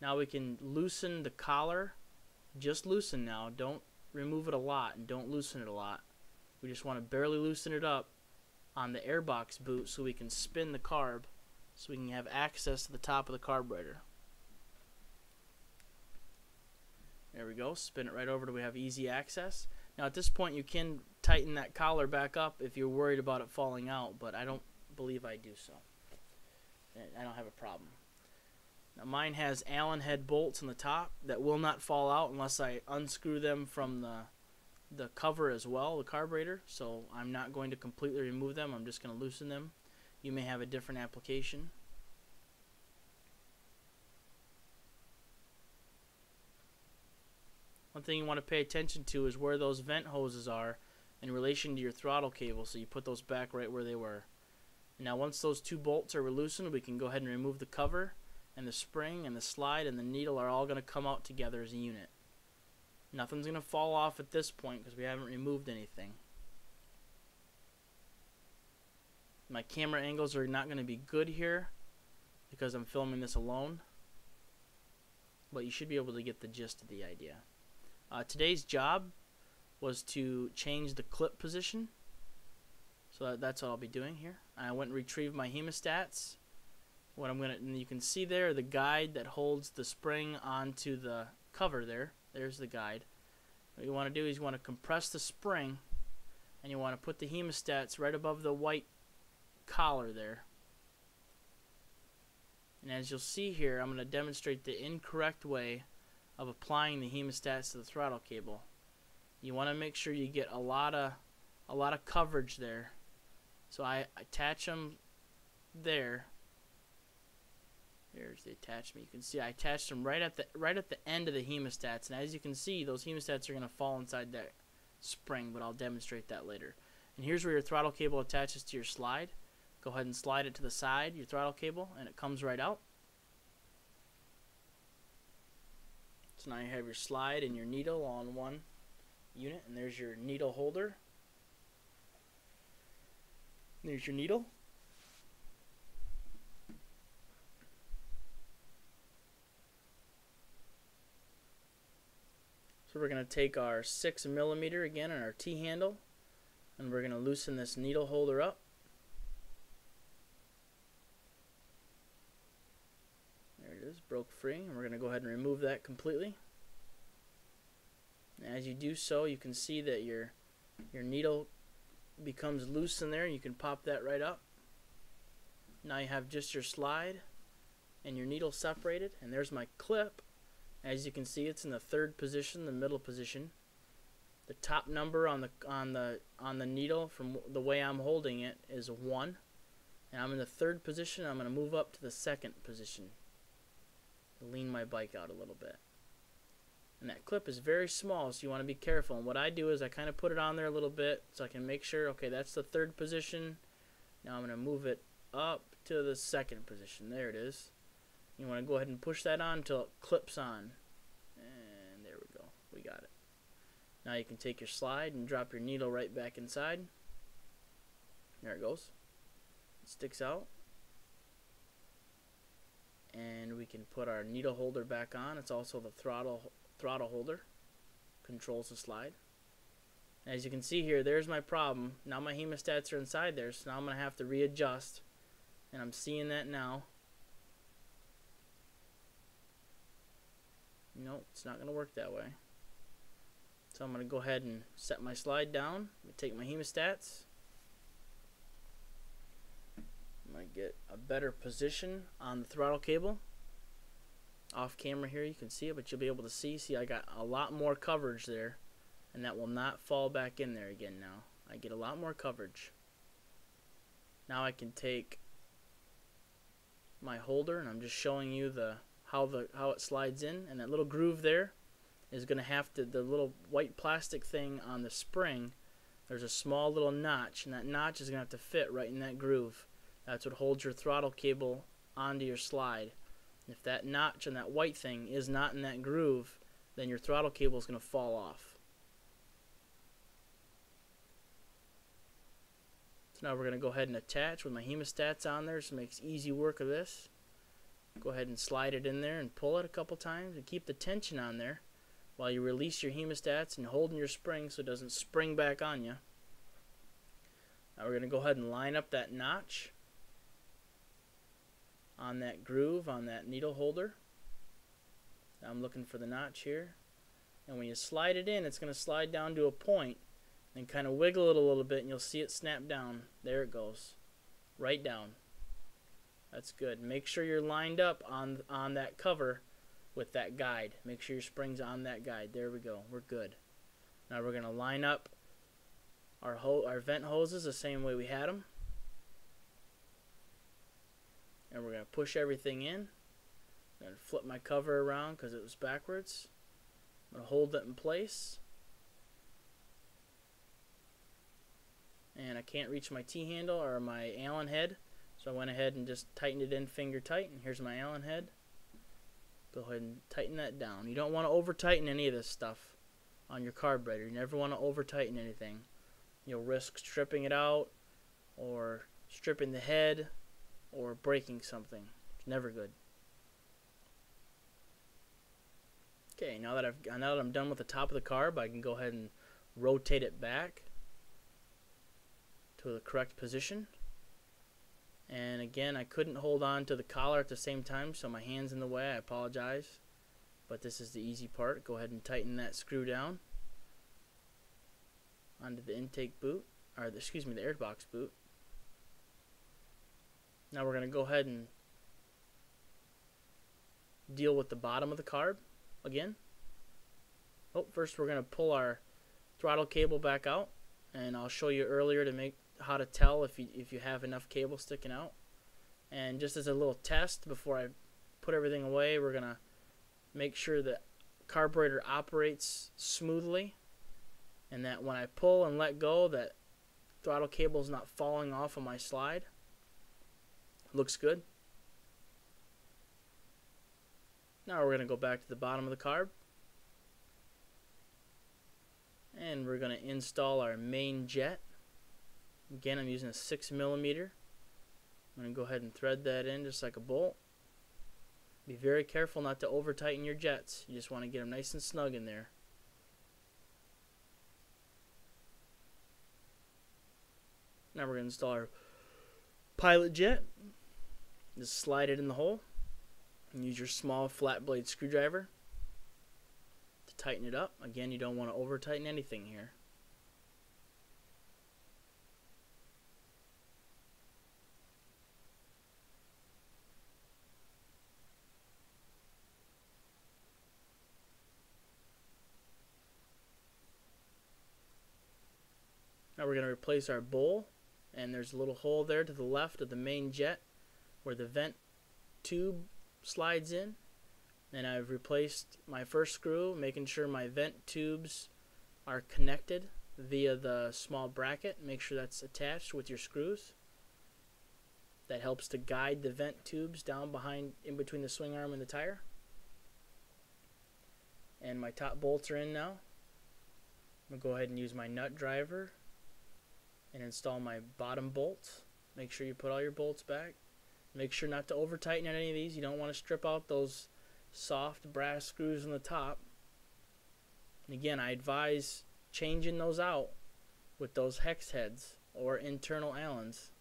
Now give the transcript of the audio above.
Now we can loosen the collar. Just loosen now. Don't remove it a lot and don't loosen it a lot. We just want to barely loosen it up on the airbox boot so we can spin the carb so we can have access to the top of the carburetor. There we go. Spin it right over till we have easy access. Now at this point you can tighten that collar back up if you're worried about it falling out, but I don't believe I do so. I don't have a problem. Now mine has Allen head bolts on the top that will not fall out unless I unscrew them from the cover as well, the carburetor. So I'm not going to completely remove them. I'm just going to loosen them. You may have a different application. One thing you want to pay attention to is where those vent hoses are in relation to your throttle cable, so you put those back right where they were. Now once those two bolts are loosened, we can go ahead and remove the cover, and the spring and the slide and the needle are all going to come out together as a unit. Nothing's going to fall off at this point because we haven't removed anything. My camera angles are not going to be good here because I'm filming this alone, but you should be able to get the gist of the idea. Today's job was to change the clip position, so that's what I'll be doing here. I went and retrieved my hemostats. And you can see there the guide that holds the spring onto the cover there. There's the guide. What you want to do is you want to compress the spring, and you want to put the hemostats right above the white collar there. And as you'll see here, I'm going to demonstrate the incorrect way of applying the hemostats to the throttle cable. You want to make sure you get a lot of coverage there. So I attach them there. There's the attachment. You can see I attached them right at the end of the hemostats, and as you can see, those hemostats are going to fall inside that spring, but I'll demonstrate that later. And here's where your throttle cable attaches to your slide. Go ahead and slide it to the side, your throttle cable, and it comes right out. So now you have your slide and your needle all in one unit, and there's your needle holder. There's your needle. So we're going to take our 6mm again on our T-handle, and we're going to loosen this needle holder up. There it is, broke free, and we're going to go ahead and remove that completely. And as you do so, you can see that your needle becomes loose in there. You can pop that right up. Now you have just your slide and your needle separated, and there's my clip. As you can see, it's in the third position, the middle position. The top number on the needle, from the way I'm holding it, is 1, and I'm in the third position. I'm going to move up to the second position. Lean my bike out a little bit. And that clip is very small, so you want to be careful. And what I do is I kind of put it on there a little bit so I can make sure, okay, that's the third position. Now I'm going to move it up to the second position. There it is. You want to go ahead and push that on until it clips on. And there we go. We got it. Now you can take your slide and drop your needle right back inside. There it goes. It sticks out. And we can put our needle holder back on. It's also the throttle holder. Controls the slide. As you can see here, there's my problem. Now my hemostats are inside there, so now I'm going to have to readjust. And I'm seeing that now. Nope, it's not going to work that way. So I'm going to go ahead and set my slide down. Take my hemostats. I might get a better position on the throttle cable. Off camera here you can see it, but you'll be able to see. See, I got a lot more coverage there, and that will not fall back in there again now. I get a lot more coverage. Now I can take my holder, and I'm just showing you how it slides in, and that little groove there is going to have to, the little white plastic thing on the spring, there's a small little notch, and that notch is going to have to fit right in that groove. That's what holds your throttle cable onto your slide. If that notch and that white thing is not in that groove, then your throttle cable is going to fall off. So now we're going to go ahead and attach with my hemostats on there, so it makes easy work of this. Go ahead and slide it in there and pull it a couple times and keep the tension on there while you release your hemostats and holding your spring so it doesn't spring back on you. Now we're going to go ahead and line up that notch on that groove on that needle holder. I'm looking for the notch here. And when you slide it in, it's going to slide down to a point and kind of wiggle it a little bit, and you'll see it snap down. There it goes. Right down. That's good. Make sure you're lined up on that cover with that guide. Make sure your spring's on that guide. There we go. We're good. Now we're going to line up our vent hoses the same way we had them. And we're going to push everything in. I'm going to flip my cover around because it was backwards. I'm going to hold it in place. And I can't reach my T-handle or my Allen head, so I went ahead and just tightened it in finger tight. And here's my Allen head. Go ahead and tighten that down. You don't want to over-tighten any of this stuff on your carburetor. You never want to over-tighten anything. You'll risk stripping it out or stripping the head or breaking something. It's never good. Okay, now that I'm done with the top of the carb, I can go ahead and rotate it back to the correct position. And again, I couldn't hold on to the collar at the same time, so my hand's in the way. I apologize. But this is the easy part. Go ahead and tighten that screw down onto the intake boot, or the airbox boot. Now we're going to go ahead and deal with the bottom of the carb again. First we're going to pull our throttle cable back out, and I'll show you earlier how to tell if you have enough cable sticking out. And just as a little test before I put everything away, we're going to make sure the carburetor operates smoothly and that when I pull and let go, that throttle cable is not falling off of my slide. Looks good. Now we're going to go back to the bottom of the carb, and we're going to install our main jet. Again, I'm using a 6mm. I'm going to go ahead and thread that in just like a bolt. Be very careful not to over tighten your jets. You just want to get them nice and snug in there. Now we're going to install our pilot jet. Just slide it in the hole and use your small flat blade screwdriver to tighten it up. Again, you don't want to over tighten anything here. Now we're going to replace our bowl, and there's a little hole there to the left of the main jet where the vent tube slides in, and I've replaced my first screw, making sure my vent tubes are connected via the small bracket. Make sure that's attached with your screws. That helps to guide the vent tubes down in between the swing arm and the tire. And my top bolts are in now. I'm going to go ahead and use my nut driver and install my bottom bolts. Make sure you put all your bolts back. Make sure not to over tighten any of these. You don't want to strip out those soft brass screws on the top. And again, I advise changing those out with those hex heads or internal Allens.